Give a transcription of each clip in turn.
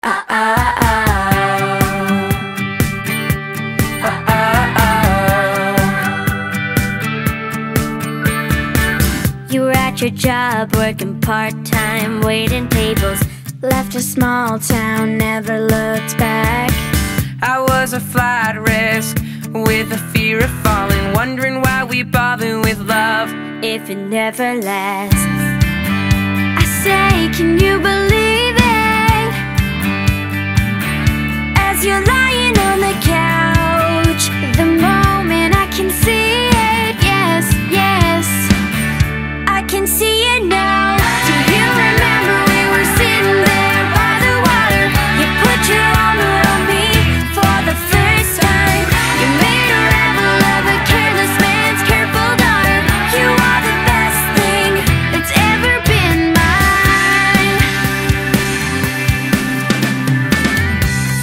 You were at your job, working part-time, waiting tables. Left a small town, never looked back. I was a flight risk with a fear of falling, wondering why we bother with love if it never lasts. I say, can you believe it? As you're lying on the couch, the moment I can see it, yes, yes, I can see it now. Do you remember we were sitting there by the water? You put your arm around me for the first time. You made a rebel of a careless man's careful daughter. You are the best thing that's ever been mine.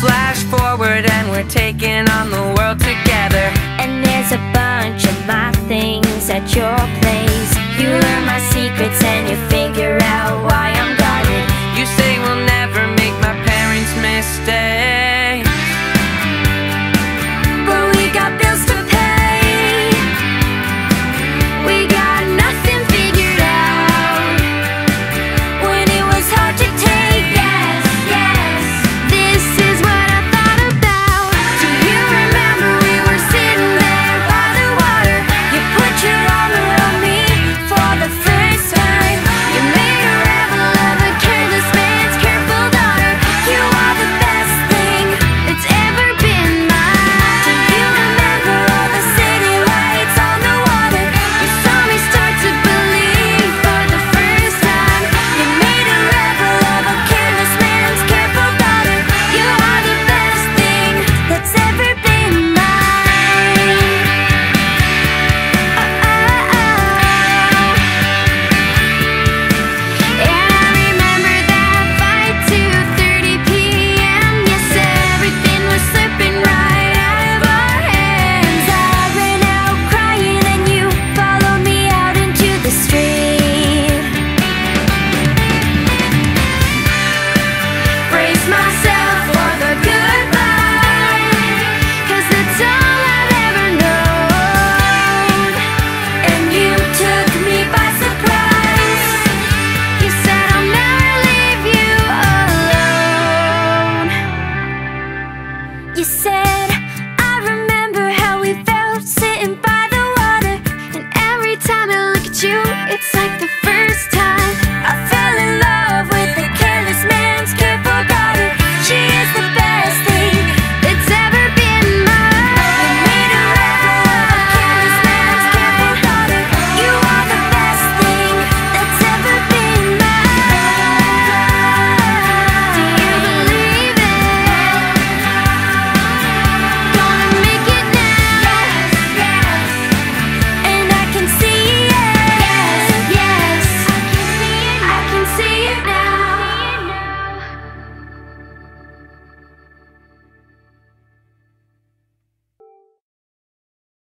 Flash forward and we're taking on the world together. And there's a bunch of my things at your place. You learn my secrets and you figure out why I'm guarded. You say we'll never make my parents' mistakes, but we got bills to pay. We got nothing figured out when it was hard to take. Yes, yes, this is what I thought about. Do you remember we were sitting there by the water? You put your arm around me for the first time. You made a rebel of a careless man's careful daughter. You are the best thing that's ever been mine. Do you remember all the city lights on the water? You saw me start to believe for the first time. You made a rebel of a careless man's careful daughter. You are the best thing that's ever been mine. And I remember that fight, 2:30 p.m. Yes, everything was slipping right out of our hands. I ran out crying and you followed me out into the street. Brace myself for the goodbye, 'cause that's all I've ever known. And you took me by surprise. You said I'll never leave you alone. You said, I remember how we felt sitting by the water. And every time I look at you, it's like the first time I fell in love with a careless man's careful daughter. She is the best thing that's ever been mine. You made a rebel of a careless man's careful daughter. You are the best thing that's ever been mine. Do you believe it? Gonna make it now. Yes, yes. And I can see it. Yes, yes. I can see it now.